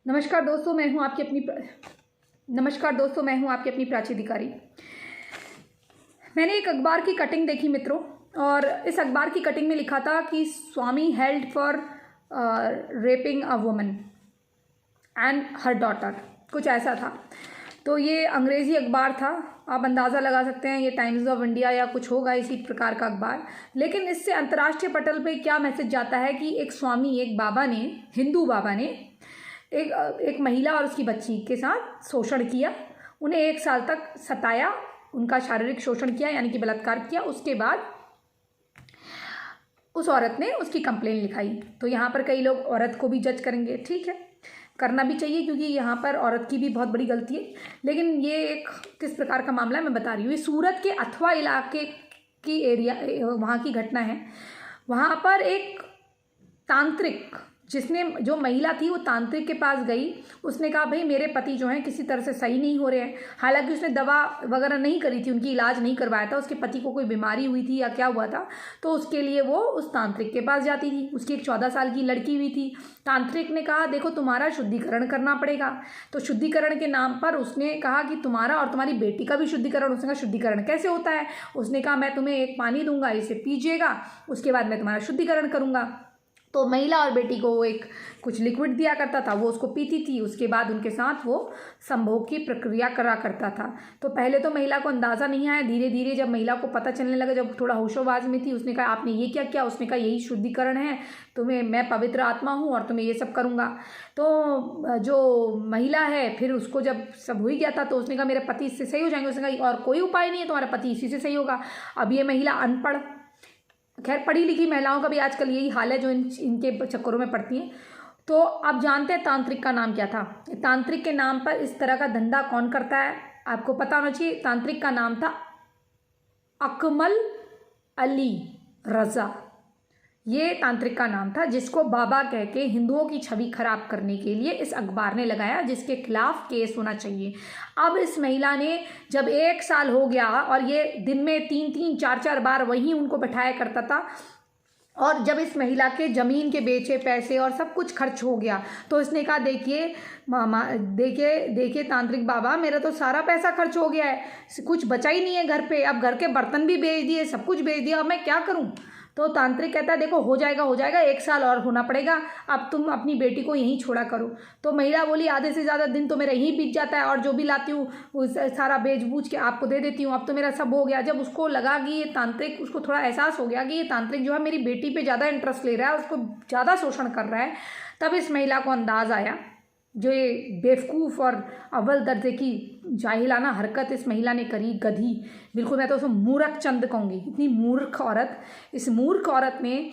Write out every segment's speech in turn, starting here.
नमस्कार दोस्तों, मैं हूं आपकी अपनी प्राची अधिकारी। मैंने एक अखबार की कटिंग देखी मित्रों, और इस अखबार की कटिंग में लिखा था कि Swami held for raping a woman and her daughter, कुछ ऐसा था। तो ये अंग्रेज़ी अखबार था, आप अंदाज़ा लगा सकते हैं ये टाइम्स ऑफ इंडिया या कुछ होगा इसी प्रकार का अखबार। लेकिन इससे अंतर्राष्ट्रीय पटल पे क्या मैसेज जाता है कि एक स्वामी, एक बाबा ने, हिंदू बाबा ने एक महिला और उसकी बच्ची के साथ शोषण किया, उन्हें 1 साल तक सताया, उनका शारीरिक शोषण किया यानी कि बलात्कार किया। उसके बाद उस औरत ने उसकी कंप्लेन लिखाई। तो यहाँ पर कई लोग औरत को भी जज करेंगे, ठीक है, करना भी चाहिए क्योंकि यहाँ पर औरत की भी बहुत बड़ी गलती है। लेकिन ये एक किस प्रकार का मामला है मैं बता रही हूँ। ये सूरत के अथवा इलाके की एरिया, वहाँ की घटना है। वहाँ पर एक तांत्रिक, जो महिला थी वो तांत्रिक के पास गई। उसने कहा भाई मेरे पति जो हैं किसी तरह से सही नहीं हो रहे हैं। हालांकि उसने दवा वगैरह नहीं करी थी, उनकी इलाज नहीं करवाया था, उसके पति को कोई बीमारी हुई थी या क्या हुआ था, तो उसके लिए वो उस तांत्रिक के पास जाती थी। उसकी एक 14 साल की लड़की हुई थी। तांत्रिक ने कहा देखो तुम्हारा शुद्धिकरण करना पड़ेगा। तो शुद्धिकरण के नाम पर उसने कहा कि तुम्हारा और तुम्हारी बेटी का भी शुद्धिकरण। उसने कहा शुद्धिकरण कैसे होता है? उसने कहा मैं तुम्हें एक पानी दूंगा, इसे पीजिएगा, उसके बाद मैं तुम्हारा शुद्धिकरण करूंगा। तो महिला और बेटी को वो एक कुछ लिक्विड दिया करता था, वो उसको पीती थी। उसके बाद उनके साथ वो संभोग की प्रक्रिया करा करता था। तो पहले तो महिला को अंदाज़ा नहीं आया, धीरे धीरे जब महिला को पता चलने लगा, जब थोड़ा होशोबाज में थी, उसने कहा आपने ये क्या किया? उसने कहा यही शुद्धिकरण है, तुम्हें, मैं पवित्र आत्मा हूँ और तुम्हें ये सब करूँगा। तो जो महिला है फिर उसको जब सब हो ही गया था तो उसने कहा मेरे पति इससे सही हो जाएंगे। उसने कहा और कोई उपाय नहीं है, तुम्हारा पति इसी से सही होगा। अब ये महिला अनपढ़, खैर पढ़ी लिखी महिलाओं का भी आजकल यही हाल है जो इनके चक्करों में पड़ती हैं। तो आप जानते हैं तांत्रिक का नाम क्या था? तांत्रिक के नाम पर इस तरह का धंधा कौन करता है आपको पता होना चाहिए। तांत्रिक का नाम था अकमल अली रजा। ये तांत्रिक का नाम था, जिसको बाबा कह के हिंदुओं की छवि खराब करने के लिए इस अखबार ने लगाया, जिसके खिलाफ केस होना चाहिए। अब इस महिला ने जब 1 साल हो गया और ये दिन में 3-3 4-4 बार वहीं उनको बैठाया करता था, और जब इस महिला के ज़मीन के बेचे पैसे और सब कुछ खर्च हो गया तो इसने कहा देखिए मामा, देखिए तांत्रिक बाबा, मेरा तो सारा पैसा खर्च हो गया है, कुछ बचा ही नहीं है घर पे। अब घर के बर्तन भी बेच दिए, सब कुछ बेच दिया, अब मैं क्या करूं? तो तांत्रिक कहता है देखो हो जाएगा, 1 साल और होना पड़ेगा, अब तुम अपनी बेटी को यहीं छोड़ा करो। तो महिला बोली आधे से ज़्यादा दिन तो मेरा यहीं बीत जाता है, और जो भी लाती हूँ वो सारा बेच बूझ के आपको दे देती हूँ, अब तो मेरा सब हो गया। जब उसको लगा कि ये तांत्रिक, उसको थोड़ा एहसास हो गया कि ये तांत्रिक जो है मेरी बेटी पे ज़्यादा इंटरेस्ट ले रहा है, उसको ज़्यादा शोषण कर रहा है, तब इस महिला को अंदाज़ आया। जो ये बेवकूफ़ और अव्वल दर्जे की जाहिलाना हरकत इस महिला ने करी, गधी, बिल्कुल मैं तो उसे मूर्ख चंद कहूँगी, इतनी मूर्ख औरत। इस मूर्ख औरत ने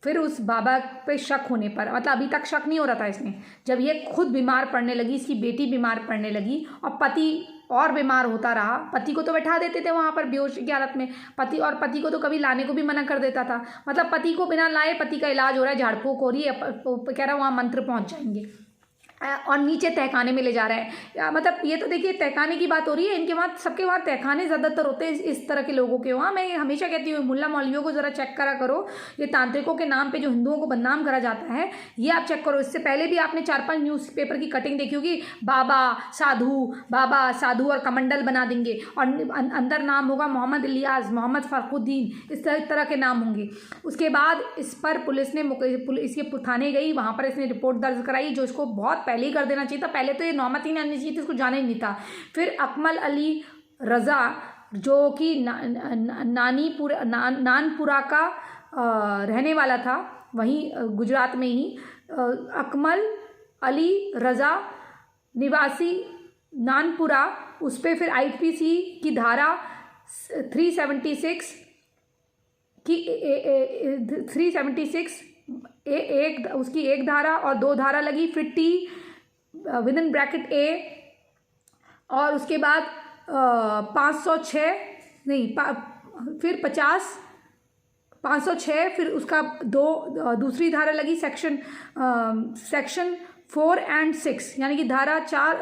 फिर उस बाबा पे शक होने पर, मतलब अभी तक शक नहीं हो रहा था इसने, जब ये खुद बीमार पड़ने लगी, इसकी बेटी बीमार पड़ने लगी और पति और बीमार होता रहा। पति को तो बैठा देते थे वहाँ पर बेहोश की हालत में, पति को तो कभी लाने को भी मना कर देता था। मतलब पति को बिना लाए पति का इलाज हो रहा है, झाड़ फूक हो रही है, कह रहा है वहाँ मंत्र पहुँच जाएंगे, और नीचे तहखाने में ले जा रहा है। मतलब ये तो देखिए तहखाने की बात हो रही है, इनके वहाँ, सबके वहाँ तहखाने ज़्यादातर होते हैं इस तरह के लोगों के वहाँ। मैं हमेशा कहती हूँ मुल्ला मौलवियों को ज़रा चेक करा करो, ये तांत्रिकों के नाम पे जो हिंदुओं को बदनाम करा जाता है ये आप चेक करो। इससे पहले भी आपने 4-5 न्यूज़पेपर की कटिंग देखी होगी, बाबा साधु और कमंडल बना देंगे, और अंदर नाम होगा मोहम्मद इलियास, मोहम्मद फ़खरुद्दीन, इस तरह के नाम होंगे। उसके बाद इस पर पुलिस इसके थाने गई, वहाँ पर इसने रिपोर्ट दर्ज कराई, जो इसको बहुत पहले ही कर देना चाहिए था। पहले तो ये नौमत ही नहीं आनी चाहिए थी, इसको जाना ही नहीं था। फिर अकमल अली रज़ा, जो कि नानपुरा का रहने वाला था, वहीं गुजरात में ही, अकमल अली रज़ा निवासी नानपुरा, उस पर फिर IPC की धारा 376 उसकी एक धारा और 2 धारा लगी, फिर T विदिन ब्रैकेट A, और उसके बाद 506 नहीं, फिर 506, फिर उसका दूसरी धारा लगी सेक्शन 4 and 6 यानी कि धारा 4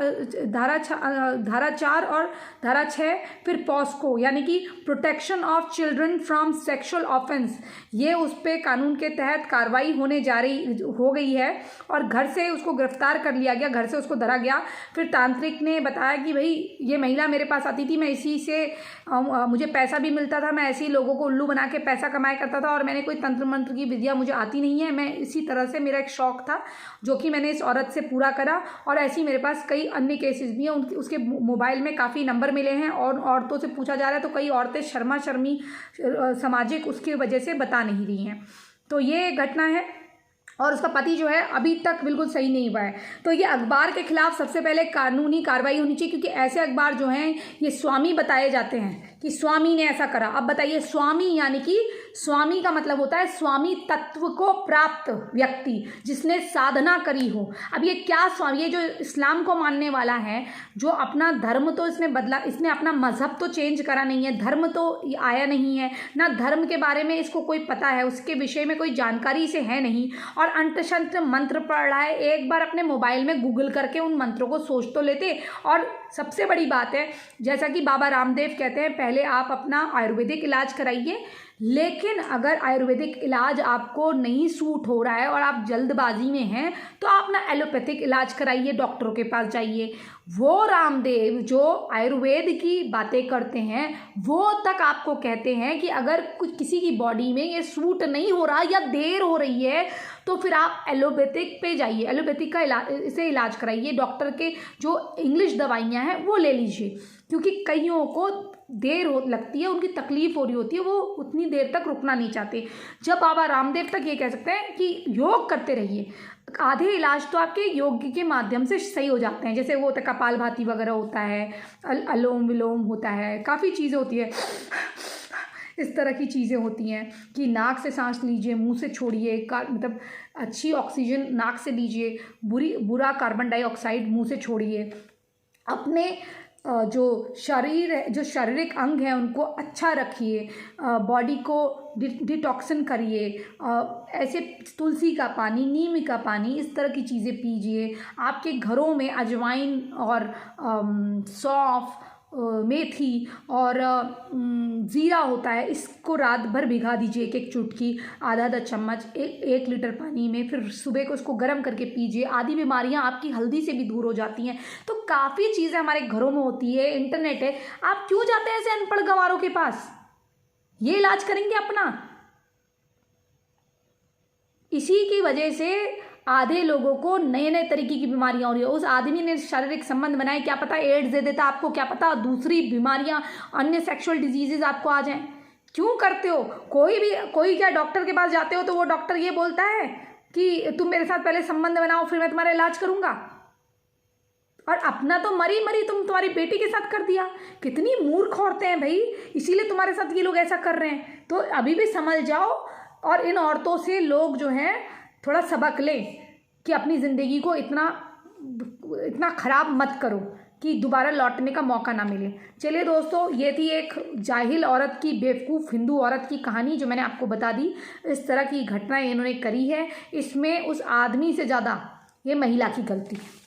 और धारा 6, फिर पॉस्को यानी कि protection of children from sexual offence, ये उस पर कानून के तहत कार्रवाई होने हो गई है और घर से उसको गिरफ्तार कर लिया गया, घर से उसको धरा गया। फिर तांत्रिक ने बताया कि भाई ये महिला मेरे पास आती थी, मैं इसी से मुझे पैसा भी मिलता था, मैं ऐसे ही लोगों को उल्लू बना के पैसा कमाया करता था और मैंने कोई तंत्र मंत्र की विद्या मुझे आती नहीं है, मैं इसी तरह से मेरा एक शौक था जो कि मैंने इस औरत से पूरा करा। और ऐसे ही मेरे पास कई अन्य केसेस भी हैं, उसके मोबाइल में काफ़ी नंबर मिले हैं और औरतों से पूछा जा रहा है, तो कई औरतें शर्मा शर्मी सामाजिक उसकी वजह से बता नहीं रही हैं। तो ये घटना है और उसका पति जो है अभी तक बिल्कुल सही नहीं हुआ है। तो ये अखबार के खिलाफ सबसे पहले कानूनी कार्रवाई होनी चाहिए, क्योंकि ऐसे अखबार जो हैं ये स्वामी बताए जाते हैं कि स्वामी ने ऐसा करा। अब बताइए, स्वामी यानी कि स्वामी का मतलब होता है स्वामी तत्व को प्राप्त व्यक्ति, जिसने साधना करी हो। अब ये क्या स्वामी, ये जो इस्लाम को मानने वाला है, जो अपना धर्म तो इसने बदला, इसने अपना मजहब तो चेंज करा नहीं है, धर्म तो आया नहीं है ना, धर्म के बारे में इसको कोई पता है, उसके विषय में कोई जानकारी से है नहीं, और अंत शंत्र मंत्र पढ़ रहा है। एक बार अपने मोबाइल में गूगल करके उन मंत्रों को सोच तो लेते। और सबसे बड़ी बात है, जैसा कि बाबा रामदेव कहते हैं, पहले आप अपना आयुर्वेदिक इलाज कराइए, लेकिन अगर आयुर्वेदिक इलाज आपको नहीं सूट हो रहा है और आप जल्दबाजी में हैं तो आप ना एलोपैथिक इलाज कराइए, डॉक्टरों के पास जाइए। वो रामदेव जो आयुर्वेद की बातें करते हैं वो तक आपको कहते हैं कि अगर कुछ किसी की बॉडी में ये सूट नहीं हो रहा या देर हो रही है तो फिर आप एलोपैथिक पे जाइए, एलोपैथिक का इलाज कराइए, डॉक्टर के जो इंग्लिश दवाइयाँ हैं वो ले लीजिए, क्योंकि कईयों को देर लगती है, उनकी तकलीफ हो रही होती है, वो उतनी देर तक रुकना नहीं चाहते। जब बाबा रामदेव तक ये कह सकते हैं कि योग करते रहिए, आधे इलाज तो आपके योग के माध्यम से सही हो जाते हैं, जैसे वो होता है कपालभाति वगैरह होता है, अलोम विलोम होता है, काफ़ी चीज़ें होती है, इस तरह की चीज़ें होती हैं कि नाक से सांस लीजिए, मुंह से छोड़िए, मतलब अच्छी ऑक्सीजन नाक से लीजिए, बुरा कार्बन डाइऑक्साइड मुंह से छोड़िए, अपने जो शारीरिक अंग हैं उनको अच्छा रखिए, बॉडी को डिटॉक्सिन करिए, ऐसे तुलसी का पानी, नीम का पानी, इस तरह की चीज़ें पीजिए। आपके घरों में अजवाइन और सौंफ, मेथी और ज़ीरा होता है, इसको रात भर भिगा दीजिए, एक चुटकी, आधा चम्मच 1 लीटर पानी में, फिर सुबह को उसको गर्म करके पीजिए। आदि बीमारियां आपकी हल्दी से भी दूर हो जाती हैं। तो काफ़ी चीज़ें हमारे घरों में होती है, इंटरनेट है, आप क्यों जाते हैं ऐसे अनपढ़ गंवारों के पास? ये इलाज करेंगे अपना। इसी की वजह से आधे लोगों को नए नए तरीके की बीमारियां हो रही है। उस आदमी ने शारीरिक संबंध बनाए, क्या पता एड्स दे देता आपको, क्या पता दूसरी बीमारियां, अन्य सेक्सुअल डिजीजेज आपको आ जाएं। क्यों करते हो? कोई क्या डॉक्टर के पास जाते हो तो वो डॉक्टर ये बोलता है कि तुम मेरे साथ पहले संबंध बनाओ फिर मैं तुम्हारा इलाज करूंगा, और अपना तो मरी तुम तुम्हारी बेटी के साथ कर दिया। कितनी मूर्ख औरतें हैं भाई, इसीलिए तुम्हारे साथ ये लोग ऐसा कर रहे हैं। तो अभी भी समझ जाओ और इन औरतों से लोग जो हैं थोड़ा सबक लें कि अपनी ज़िंदगी को इतना ख़राब मत करो कि दोबारा लौटने का मौका ना मिले। चलिए दोस्तों, ये थी एक जाहिल औरत की, बेवकूफ़ हिंदू औरत की कहानी जो मैंने आपको बता दी। इस तरह की घटनाएं इन्होंने करी है, इसमें उस आदमी से ज़्यादा ये महिला की गलती है,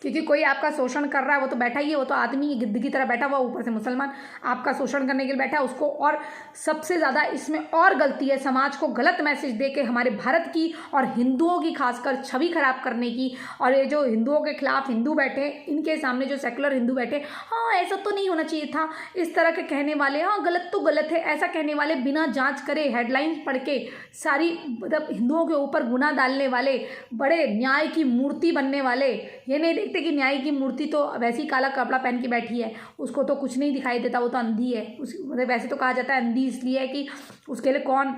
क्योंकि कोई आपका शोषण कर रहा है, वो तो बैठा ही है, वो तो आदमी की गिद्ध की तरह बैठा हुआ, ऊपर से मुसलमान आपका शोषण करने के लिए बैठा है उसको। और सबसे ज़्यादा इसमें और गलती है समाज को गलत मैसेज दे के हमारे भारत की और हिंदुओं की खासकर छवि खराब करने की। और ये जो हिंदुओं के खिलाफ हिंदू बैठे, इनके सामने जो सेकुलर हिंदू बैठे, हाँ ऐसा तो नहीं होना चाहिए था, इस तरह के कहने वाले, हाँ गलत तो गलत है, ऐसा कहने वाले, बिना जाँच करे हेडलाइंस पढ़ के सारी मतलब हिंदुओं के ऊपर गुनाह डालने वाले, बड़े न्याय की मूर्ति बनने वाले, ये नहीं देखते कि न्याय की मूर्ति तो वैसे ही काला कपड़ा पहन के बैठी है, उसको तो कुछ नहीं दिखाई देता, वो तो अंधी है। मतलब वैसे तो कहा जाता है अंधी इसलिए है कि उसके लिए कौन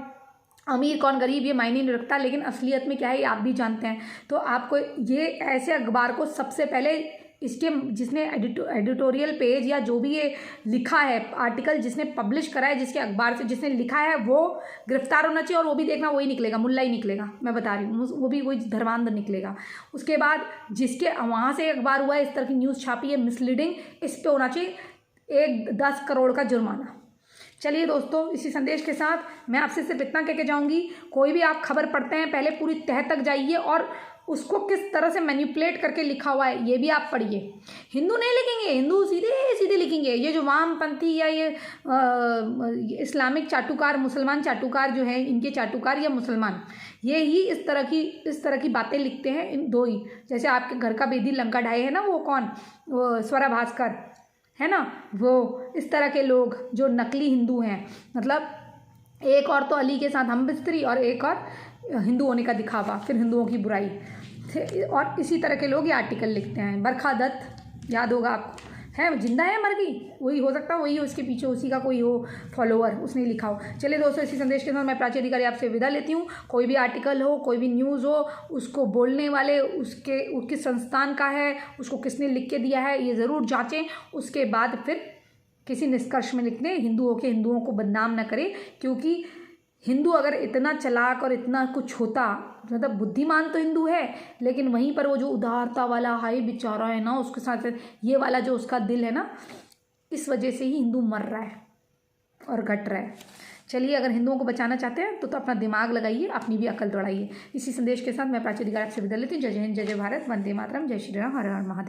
अमीर कौन गरीब ये मायने नहीं रखता, लेकिन असलियत में क्या है ये आप भी जानते हैं। तो आपको ये ऐसे अखबार को सबसे पहले इसके जिसने एडिटोरियल पेज या जो भी ये लिखा है आर्टिकल, जिसने पब्लिश करा है, जिसके अखबार से जिसने लिखा है, वो गिरफ्तार होना चाहिए। और वो भी देखना वही निकलेगा, मुल्ला ही निकलेगा, मैं बता रही हूँ, वो भी वही धर्मांध निकलेगा। उसके बाद जिसके वहाँ से अखबार हुआ है, इस तरह की न्यूज़ छापी है मिसलीडिंग, इस पर होना चाहिए 10 करोड़ का जुर्माना। चलिए दोस्तों, इसी संदेश के साथ मैं आपसे सिर्फ इतना कह के जाऊँगी, कोई भी आप खबर पढ़ते हैं पहले पूरी तह तक जाइए और उसको किस तरह से मैनिपुलेट करके लिखा हुआ है ये भी आप पढ़िए। हिंदू नहीं लिखेंगे, हिंदू सीधे सीधे लिखेंगे। ये जो वामपंथी या ये इस्लामिक चाटुकार, मुसलमान चाटुकार जो है, इनके चाटुकार या मुसलमान, ये ही इस तरह की बातें लिखते हैं। इन दो ही, जैसे आपके घर का बेदी लंका ढाई है ना, वो कौन, वो स्वरा भास्कर है ना, वो इस तरह के लोग जो नकली हिंदू हैं, मतलब एक और तो अली के साथ हम बिस्तरी और एक और हिंदू होने का दिखावा, फिर हिंदुओं की बुराई, और इसी तरह के लोग ये आर्टिकल लिखते हैं। बरखा दत्त याद होगा आपको, है जिंदा है मर गई, वही हो सकता है, वही उसके पीछे उसी का कोई हो फॉलोअर, उसने लिखा हो। चलिए दोस्तों, इसी संदेश के साथ मैं प्राची अधिकारी आपसे विदा लेती हूँ। कोई भी आर्टिकल हो, कोई भी न्यूज़ हो, उसको बोलने वाले उसके संस्थान का है, उसको किसने लिख के दिया है, ये ज़रूर जाँचें, उसके बाद फिर किसी निष्कर्ष में लिख दें। हिंदुओं को बदनाम न करें, क्योंकि हिंदू अगर इतना चालाक और इतना कुछ होता, मतलब बुद्धिमान तो हिंदू है, लेकिन वहीं पर वो जो उदारता वाला हाय बेचारा है ना, उसके साथ ये वाला जो उसका दिल है ना, इस वजह से ही हिंदू मर रहा है और घट रहा है। चलिए, अगर हिंदुओं को बचाना चाहते हैं तो अपना दिमाग लगाइए, अपनी भी अकल दौड़ाइए। इसी संदेश के साथ मैं प्राची अधिकारी आपसे विदा लेती हूँ। जय हिंद, जय जय भारत, वंदे मातरम, जय श्री राम, हर हर महादेव।